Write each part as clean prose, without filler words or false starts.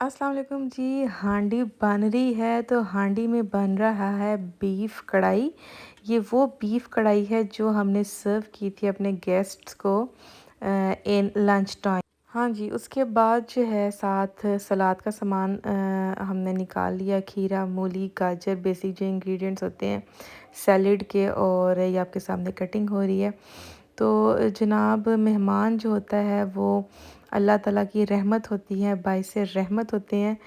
अस्सलाम वालेकुम जी। हांडी बन रही है तो हांडी में बन रहा है बीफ कढ़ाई। ये वो बीफ कढ़ाई है जो हमने सर्व की थी अपने गेस्ट्स को इन लंच टाइम। हाँ जी, उसके बाद जो है साथ सलाद का सामान हमने निकाल लिया। खीरा, मूली, गाजर, बेसिक जो इंग्रेडिएंट्स होते हैं सैलेड के, और ये आपके सामने कटिंग हो रही है। तो जनाब मेहमान जो होता है वो अल्लाह ताला की रहमत होती है, बाइसे रहमत होते हैं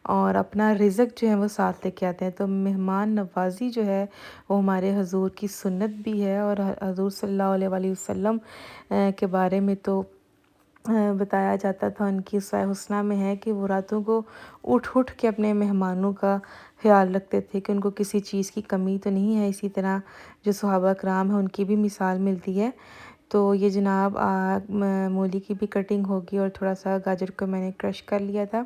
और अपना रिज़्क जो है वो साथ लेके आते हैं। तो मेहमान नवाज़ी जो है वो हमारे हुज़ूर की सुन्नत भी है, और हुज़ूर सल्लल्लाहु अलैहि वसल्लम के बारे में तो बताया जाता था, उनकी उसवा हुस्ना में है कि वो रातों को उठ-उठ के अपने मेहमानों का ख़्याल रखते थे कि उनको किसी चीज़ की कमी तो नहीं है। इसी तरह जो सहाबा कराम हैं उनकी भी मिसाल मिलती है। तो ये जनाब मूली की भी कटिंग होगी और थोड़ा-सा गाजर को मैंने क्रश कर लिया था।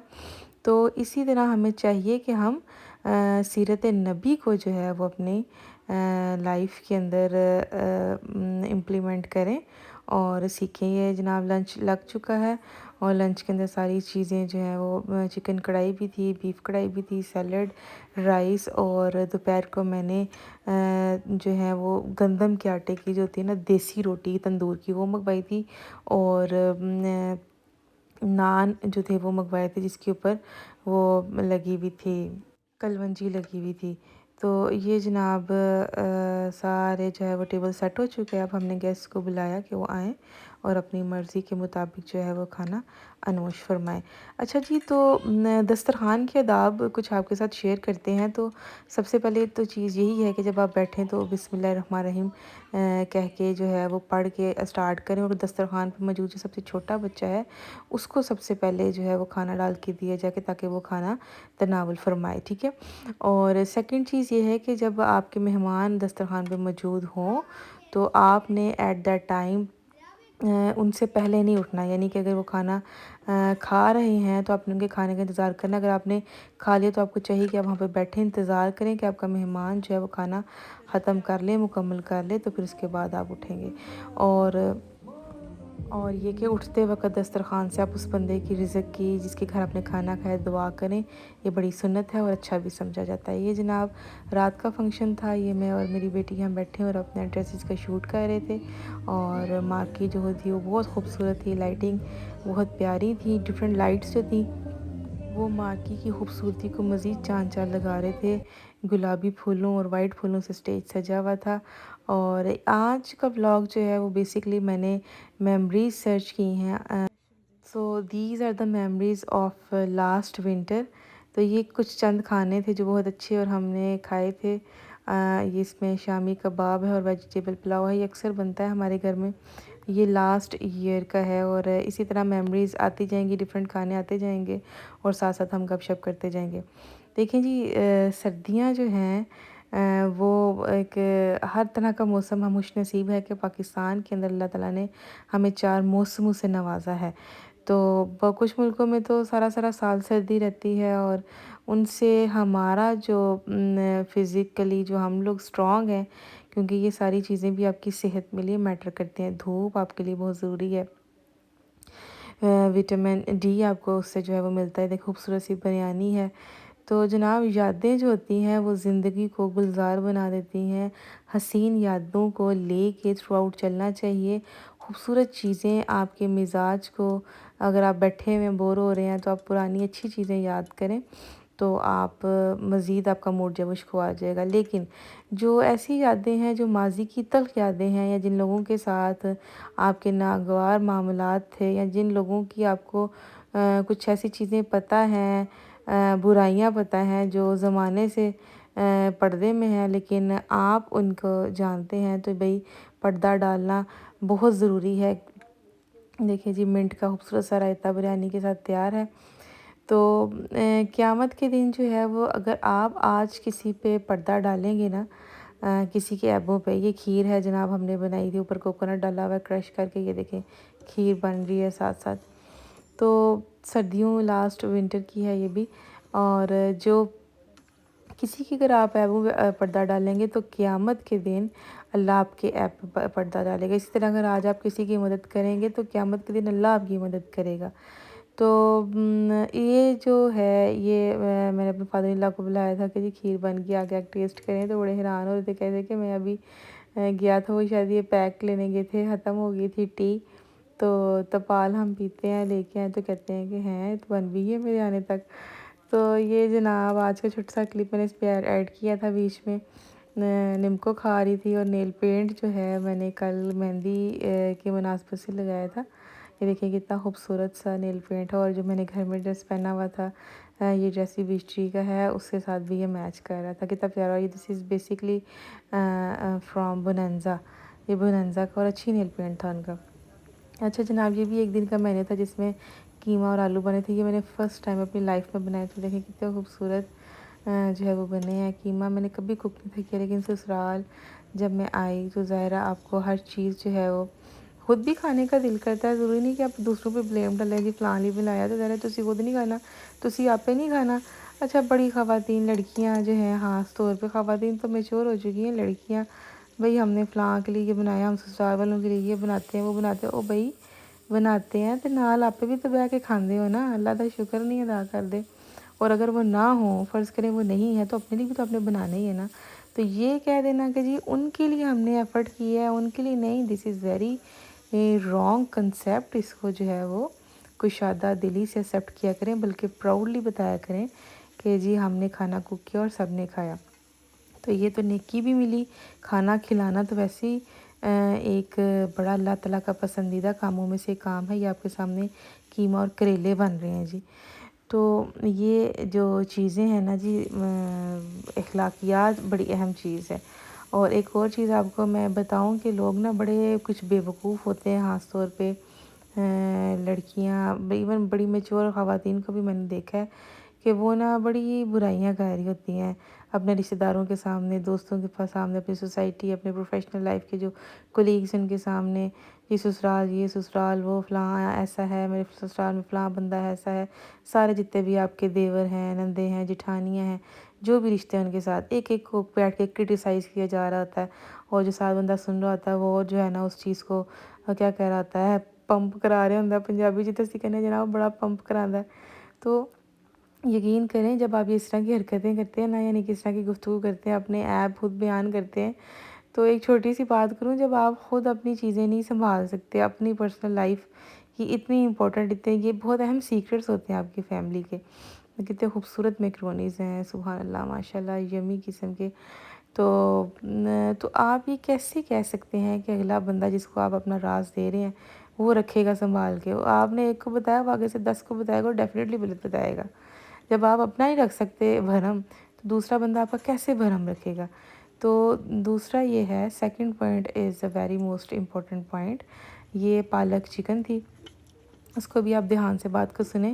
तो इसी तरह हमें चाहिए कि हम सीरत नबी को जो है वो अपनी लाइफ के अंदर इम्प्लीमेंट करें और सीखें। ये जनाब लंच लग चुका है और लंच के अंदर सारी चीज़ें जो हैं वो चिकन कढ़ाई भी थी, बीफ कढ़ाई भी थी, सैलड, राइस, और दोपहर को मैंने जो है वो गंदम के आटे की जो होती है ना देसी रोटी तंदूर की, वो मंगवाई थी। और नान जो थे वो मंगवाए थे जिसके ऊपर वो लगी हुई थी, कलवंजी लगी हुई थी। तो ये जनाब सारे जो है वो टेबल सेट हो चुके हैं। अब हमने गेस्ट को बुलाया कि वो आएँ और अपनी मर्ज़ी के मुताबिक जो है वो खाना अनोश फ़रमाएँ। अच्छा जी, तो दस्तरख़्वान के आदाब कुछ आपके साथ शेयर करते हैं। तो सबसे पहले तो चीज़ यही है कि जब आप बैठें तो बिस्मिल्लाहिर्रहमानिर्रहीम कह के जो है वो पढ़ के स्टार्ट करें, और दस्तरख़्वान पे मौजूद जो सबसे छोटा बच्चा है उसको सबसे पहले जो है वो खाना डाल के दिया जाए ताकि वो खाना तनावुल फ़रमाए, ठीक है। और सेकंड चीज़ ये है कि जब आपके मेहमान दस्तरख़्वान पे मौजूद हों तो आपने एट दैट टाइम उनसे पहले नहीं उठना। यानी कि अगर वो खाना खा रहे हैं तो आपने उनके खाने का इंतज़ार करना। अगर आपने खा लिया तो आपको चाहिए कि आप वहाँ पे बैठे इंतज़ार करें कि आपका मेहमान जो है वो खाना ख़त्म कर ले, मुकम्मल कर ले, तो फिर उसके बाद आप उठेंगे। और और ये कि उठते वक़्त दस्तरख़्वान से आप उस बंदे की रिज़्क की जिसके घर आपने खाना खाया दुआ करें। ये बड़ी सुन्नत है और अच्छा भी समझा जाता है। ये जनाब रात का फ़ंक्शन था। ये मैं और मेरी बेटी हम बैठे और अपने ड्रेसेस का शूट कर रहे थे, और मार्की जो थी वो बहुत खूबसूरत थी, लाइटिंग बहुत प्यारी थी, डिफरेंट लाइट्स जो थी वो मार्की की खूबसूरती को मज़ीद चाँद चाँद लगा रहे थे। गुलाबी फूलों और वाइट फूलों से स्टेज सजा हुआ था। और आज का व्लॉग जो है वो बेसिकली मैंने मेमोरीज सर्च की हैं। So these are the memories of last winter. तो ये कुछ चंद खाने थे जो बहुत अच्छे और हमने खाए थे। ये इसमें शामी कबाब है और वेजिटेबल पुलाव है। ये अक्सर बनता है हमारे घर में। ये लास्ट ईयर का है और इसी तरह मेमोरीज आती जाएंगी, डिफरेंट खाने आते जाएंगे और साथ साथ हम गपशप करते जाएंगे। देखें जी, सर्दियाँ जो हैं वो एक हर तरह का मौसम, हम खुशनसीब है कि पाकिस्तान के अंदर अल्लाह ताला ने हमें 4 मौसमों से नवाजा है। तो कुछ मुल्कों में तो सारा सारा साल सर्दी रहती है, और उनसे हमारा जो फिज़िकली जो हम लोग स्ट्रॉन्ग हैं, क्योंकि ये सारी चीज़ें भी आपकी सेहत में लिए मैटर करती हैं। धूप आपके लिए बहुत ज़रूरी है। विटामिन डी आपको उससे जो है वो मिलता है। देखो खूबसूरत सी बिरयानी है। तो जनाब यादें जो होती हैं वो ज़िंदगी को गुलजार बना देती हैं। हसीन यादों को लेके थ्रू आउट चलना चाहिए। खूबसूरत चीज़ें आपके मिजाज को, अगर आप बैठे हुए बोर हो रहे हैं तो आप पुरानी अच्छी चीज़ें याद करें, तो आप मज़ीद आपका मूड जो है वो खुश आ जाएगा। लेकिन जो ऐसी यादें हैं जो माज़ी की तल्ख़ यादें हैं, या जिन लोगों के साथ आपके नागवार मामलात थे, या जिन लोगों की आपको कुछ ऐसी चीज़ें पता हैं, बुराइयाँ पता हैं जो ज़माने से पर्दे में हैं लेकिन आप उनको जानते हैं, तो भई पर्दा डालना बहुत ज़रूरी है। देखिए जी, मिंट का खूबसूरत सा रायता बिरयानी के साथ तैयार है। तो क़यामत के दिन जो है वो अगर आप आज किसी पे पर्दा डालेंगे ना, किसी के ऐबों पे, ये खीर है जनाब हमने बनाई थी, ऊपर कोकोनट डाला हुआ है क्रश करके, ये देखें खीर बन रही है साथ साथ। तो सर्दियों लास्ट विंटर की है ये भी। और जो किसी की अगर आप ऐबों पे पर्दा डालेंगे तो क़यामत के दिन अल्लाह आपके ऐब पे पर्दा डालेगा। इसी तरह अगर आज आप किसी की मदद करेंगे तो क़यामत के दिन अल्लाह आपकी मदद करेगा। تو یہ جو ہے یہ میں نے اپنے فادر ان لا کو بلایا تھا کہ جی کھیر بن گئی، آگے آپ ٹیسٹ کریں، تو بڑے حیران ہو رہے تھے، کہہ رہے کہ میں ابھی گیا تھا، وہ شاید یہ پیک لینے گئے تھے، ختم ہو گئی تھی ٹی، تو تپال ہم پیتے ہیں، لے کے آئے تو کہتے ہیں کہ ہیں تو بن بھی ہے میرے آنے تک۔ تو یہ جناب آج کا چھوٹا سا کلپ میں نے اس پہ ایڈ کیا تھا بیچ میں۔ نمکو کھا رہی تھی، اور نیل پینٹ جو ہے میں نے کل مہندی کی مناسبت سے لگایا تھا۔ یہ دیکھیں کتنا خوبصورت سا نیل پینٹ ہے، اور جو میں نے گھر میں ڈریس پہنا ہوا تھا یہ ڈریس بیچری کا ہے، اس کے ساتھ بھی یہ میچ کر رہا تھا، کتنا پیارا۔ یہ دس از بیسکلی فرام بوننزا، یہ بوننزا کا، اور اچھی نیل پینٹ تھا ان کا۔ اچھا جناب، یہ بھی ایک دن کا مینو تھا جس میں قیمہ اور آلو بنے تھے، یہ میں نے فرسٹ ٹائم اپنی لائف میں بنائے تھے، دیکھیں کتنے خوبصورت جو ہے وہ بنے ہیں۔ قیمہ میں نے کبھی کوک نہیں تھا کیا، لیکن سسرال جب میں آئی تو ظاہرہ آپ کو ہر چیز جو ہے وہ خود بھی کھانے کا دل کرتا ہے، ضروری نہیں کہ آپ دوسروں پہ بلیم ڈالیں جی فلاں نہیں بنایا، تو ظاہر تسی خود نہیں کھانا، تسی آپ پہ نہیں کھانا۔ اچھا بڑی خواتین لڑکیاں جو ہیں، خاص طور پہ خواتین تو میچور ہو چکی ہیں، لڑکیاں بھئی ہم نے فلاں کے لیے یہ بنایا، ہم سسرال والوں کے لیے یہ بناتے ہیں وہ بناتے ہیں، او بھئی بناتے ہیں تو نال آپ بھی تو بیٹھ کے کھاندے ہو نا، اللہ کا شکر نہیں ادا کر دے۔ اور اگر وہ نہ ہوں، فرض کریں وہ نہیں ہے، تو اپنے لیے بھی تو آپ نے بنانا ہی ہے نا۔ تو یہ کہہ دینا کہ جی ان کے لیے ہم نے ایفرٹ کیا ہے، ان کے لیے نہیں، دس از ویری رانگ کنسیپٹ۔ اس کو جو ہے وہ کشادہ دلی سے ایکسیپٹ کیا کریں، بلکہ پراؤڈلی بتایا کریں کہ جی ہم نے کھانا کوک کیا اور سب نے کھایا۔ تو یہ تو نیکی بھی ملی، کھانا کھلانا تو ویسے ہی ایک بڑا اللہ تعالیٰ کا پسندیدہ کاموں میں سے کام ہے۔ یہ آپ کے سامنے قیمہ اور کریلے بن رہے ہیں جی۔ تو یہ جو چیزیں ہیں نا جی، اخلاقیات بڑی اہم چیز ہے۔ اور ایک اور چیز آپ کو میں بتاؤں کہ لوگ نا بڑے کچھ بیوقوف ہوتے ہیں، خاص طور پہ لڑکیاں، ایون بڑی میچور خواتین کو بھی میں نے دیکھا ہے کہ وہ نا بڑی برائیاں کہہ رہی ہوتی ہیں اپنے رشتہ داروں کے سامنے، دوستوں کے سامنے، اپنی سوسائٹی، اپنے پروفیشنل لائف کے جو کولیگس ان کے سامنے، یہ سسرال، یہ سسرال، وہ فلاں ایسا ہے، میرے سسرال میں فلاں بندہ ایسا ہے۔ سارے جتنے بھی آپ کے دیور ہیں، نندے ہیں، جٹھانیاں ہیں، جو بھی رشتے ہیں ان کے ساتھ ایک ایک کو بیٹھ کے کرٹیسائز کیا جا رہا ہوتا ہے، اور جو ساتھ بندہ سن رہا ہوتا ہے وہ جو ہے نا اس چیز کو کیا کہہ رہا ہوتا ہے، پمپ کرا رہے ہوتا ہے، پنجابی جتنے سے کہنے جناب بڑا پمپ کراتا ہے۔ تو یقین کریں جب آپ اس طرح کی حرکتیں کرتے ہیں نا، یعنی کس طرح کی گفتگو کرتے ہیں، اپنے ایپ خود بیان کرتے ہیں، تو ایک چھوٹی سی بات کروں، جب آپ خود اپنی چیزیں نہیں سنبھال سکتے، اپنی پرسنل لائف کی اتنی امپورٹنٹ، اتنے یہ بہت اہم سیکرٹس ہوتے ہیں آپ کی فیملی کے، کتنے خوبصورت میکرونیز ہیں، سبحان اللہ ماشاء اللہ، یمی قسم کے۔ تو آپ یہ کیسے کہہ سکتے ہیں کہ اگلا بندہ جس کو آپ اپنا راز دے رہے ہیں وہ رکھے گا سنبھال کے؟ آپ نے ایک کو بتایا، وہ آگے سے 10 کو بتائے گا، اور ڈیفینیٹلی غلط بتائے گا۔ جب آپ اپنا ہی رکھ سکتے بھرم، تو دوسرا بندہ آپ کا کیسے بھرم رکھے گا؟ تو دوسرا یہ ہے، second point is a very most important point, یہ پالک چکن تھی، اس کو بھی آپ دھیان سے بات کو سنیں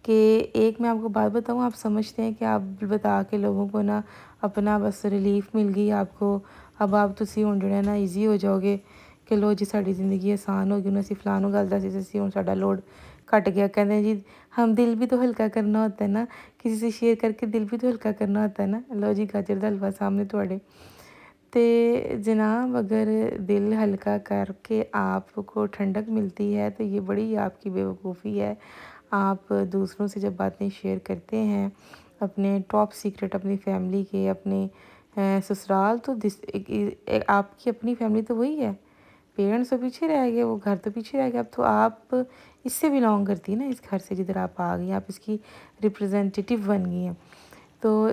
کہ ایک میں آپ کو بات بتاؤں، آپ سمجھتے ہیں کہ آپ بتا کے لوگوں کو نا اپنا بس ریلیف مل گئی آپ کو، اب آپ تسی ہوں جڑے نا ایزی ہو جاؤ گے کہ لو جی ساری زندگی آسان ہوگی، انہیں فلاں گل دسی اسی ہوں ساڈا لوڈ کٹ گیا۔ کہتے ہیں جی ہم دل بھی تو ہلکا کرنا ہوتا ہے نا، کسی سے شیئر کر کے دل بھی تو ہلکا کرنا ہوتا ہے نا، لو جی گاجر دا حلوہ سامنے تھوڑے۔ تے جناب اگر دل ہلکا کر کے آپ کو ٹھنڈک ملتی ہے تو یہ بڑی آپ کی بیوقوفی ہے۔ آپ دوسروں سے جب باتیں شیئر کرتے ہیں اپنے ٹاپ سیکرٹ، اپنی فیملی کے، اپنے سسرال، تو آپ کی اپنی فیملی تو وہی ہے، پیرنٹس تو پیچھے رہ گئے، وہ گھر تو پیچھے رہ گیا، اب تو آپ اس سے بلانگ کرتی ہیں نا، اس گھر سے جدھر آپ آ گئی ہیں، آپ اس کی ریپرزینٹیٹیو بن گئی ہیں۔ تو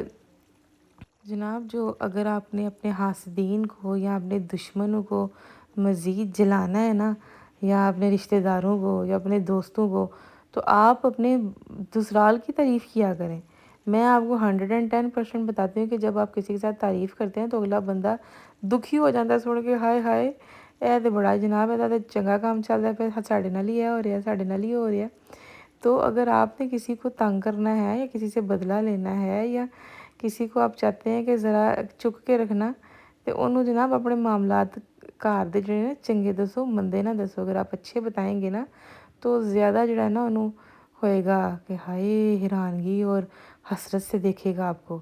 جناب جو اگر آپ نے اپنے حاسدین کو یا اپنے دشمنوں کو مزید جلانا ہے نا، یا اپنے رشتہ داروں کو یا اپنے دوستوں کو، تو آپ اپنے سسرال کی تعریف کیا کریں۔ میں آپ کو 110% بتاتی ہوں کہ جب آپ کسی کے ساتھ تعریف کرتے ہیں تو اگلا بندہ دکھی ہو جاتا ہے سن کے، ہائے ہائے اے تے بڑا جناب ہے تے چنگا کام چل رہا ہے، پھر ساڈے نال ہی ہو رہا ہے، ساڈے نال ہی ہو رہا ہے۔ تو اگر آپ نے کسی کو تنگ کرنا ہے یا کسی سے بدلہ لینا ہے، یا کسی کو آپ چاہتے ہیں کہ ذرا چک کے رکھنا، تو انہوں جناب اپنے معاملات گھر دے جڑے نا چنگے دسو، مندے نہ دسو۔ اگر آپ اچھے بتائیں گے نا تو زیادہ جڑا ہے نا انہوں ہوئے گا کہ ہائے حیرانگی اور حسرت سے دیکھے گا آپ کو۔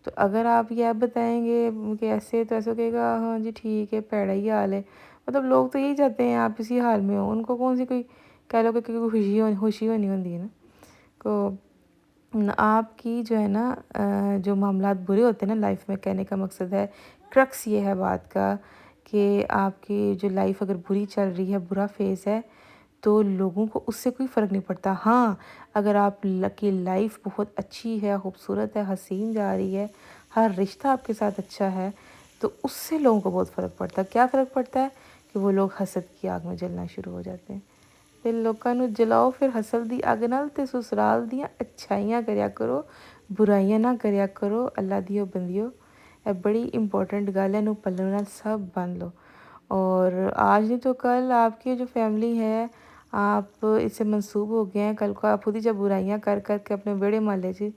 تو اگر آپ یہ بتائیں گے کہ ایسے، تو ایسے کہے گا ہاں جی ٹھیک ہے، پیڑا ہی حال ہے، مطلب لوگ تو یہی چاہتے ہیں آپ اسی حال میں ہو، ان کو کون سی کوئی कह लो कि क्योंकि खुशी होनी होती है ना। तो आपकी जो है ना जो मामलात बुरे होते हैं ना लाइफ में, कहने का मकसद है, क्रक्स ये है बात का कि आपकी जो लाइफ अगर बुरी चल रही है, बुरा फेज़ है, तो लोगों को उससे कोई फ़र्क नहीं पड़ता। हाँ, अगर आप की लाइफ बहुत अच्छी है, खूबसूरत है, हसीन जा रही है, हर रिश्ता आपके साथ अच्छा है, तो उससे लोगों को बहुत फ़र्क पड़ता है। क्या फ़र्क पड़ता है कि वो लोग हसद की आग में जलना शुरू हो जाते हैं। ਤੇ ਲੋਕਾਂ ਨੂੰ ਜਲਾਓ ਫਿਰ ਹਸਦ ਦੀ ਅੱਗ ਨਾਲ, ਤੇ ਸਸੁਰਾਲ ਦੀਆਂ ਅੱਛਾਈਆਂ ਕਰਿਆ ਕਰੋ, ਬੁਰਾਈਆਂ ਨਾ ਕਰਿਆ ਕਰੋ। ਅੱਲਾ दियो बंदियो, ਇਹ बड़ी इंपॉर्टेंट गल है, इनू पल्लू नाल सब बन लो। और आज नहीं तो कल आपकी जो फैमिली है, आप इससे मंसूब हो गए हैं, कल को आप खुद ही जब बुराइयां कर कर के अपने बेड़े मोहल्ले से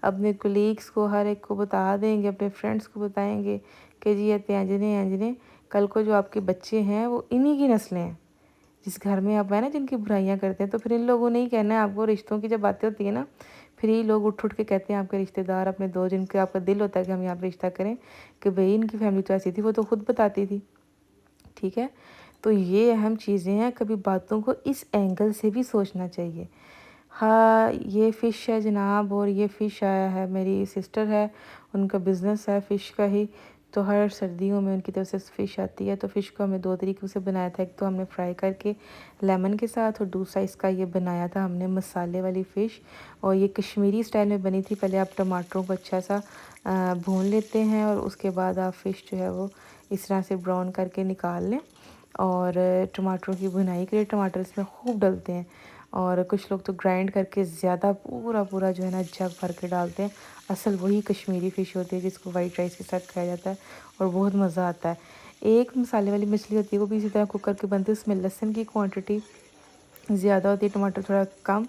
अपने कोलीग्स को हर एक को बता देंगे, अपने फ्रेंड्स को बताएंगे कि जी ये अंजने, कल को जो आपके बच्चे हैं वो इन्हीं की नस्लें हैं। जिस घर में आप है ना जिनकी बुराइयां करते हैं, तो फिर इन लोगों ने ही कहना है आपको। रिश्तों की जब बातें होती है ना, फिर ये लोग उठ के कहते हैं आपके रिश्तेदार, अपने दो जिनके आपका दिल होता है कि हम यहाँ पर रिश्ता करें, कि भाई इनकी फैमिली तो ऐसी थी, वो तो खुद बताती थी। ठीक है, तो ये अहम चीज़ें हैं, कभी बातों को इस एंगल से भी सोचना चाहिए। हाँ, ये फ़िश है जनाब, और ये फ़िश आया है, मेरी सिस्टर है, उनका बिज़नेस है फ़िश का ही। तो हर सर्दियों में उनकी तरफ से फ़िश आती है। तो फ़िश को हमने 2 तरीक़ों से बनाया था। एक तो हमने फ्राई करके लेमन के साथ, और दूसरा इसका ये बनाया था हमने मसाले वाली फ़िश। और ये कश्मीरी स्टाइल में बनी थी। पहले आप टमाटरों को अच्छा सा भून लेते हैं, और उसके बाद आप फ़िश जो है वो इस तरह से ब्राउन करके निकाल लें। और टमाटरों की भुनाई के लिए टमाटर इसमें खूब डलते हैं, और कुछ लोग तो ग्राइंड करके ज़्यादा पूरा जो है ना जग भर के डालते हैं। असल वही कश्मीरी फ़िश होती है जिसको वाइट राइस के साथ खाया जाता है, और बहुत मज़ा आता है। एक मसाले वाली मछली होती है, वो भी इसी तरह कुक करके बनती है। उसमें लहसुन की क्वांटिटी ज़्यादा होती है, टमाटर थोड़ा कम,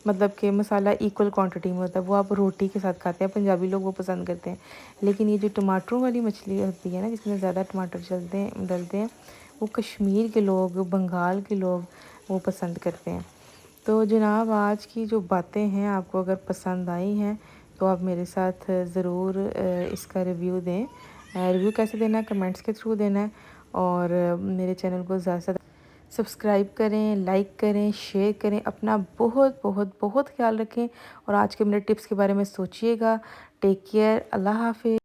मतलब कि मसाला इक्वल क्वांटिटी में होता है। वो आप रोटी के साथ खाते हैं, पंजाबी लोग वो पसंद करते हैं। लेकिन ये जो टमाटरों वाली मछली होती है ना, जिसमें ज़्यादा टमाटर डलते हैं, वो कश्मीर के लोग, बंगाल के लोग वो पसंद करते हैं। तो जनाब, आज की जो बातें हैं आपको अगर पसंद आई हैं, तो आप मेरे साथ ज़रूर इसका रिव्यू दें। रिव्यू कैसे देना है? कमेंट्स के थ्रू देना है। और मेरे चैनल को ज़्यादा से सब्सक्राइब करें, लाइक करें, शेयर करें। अपना बहुत बहुत बहुत ख्याल रखें, और आज के मेरे टिप्स के बारे में सोचिएगा। टेक केयर, अल्लाह हाफ़िज़।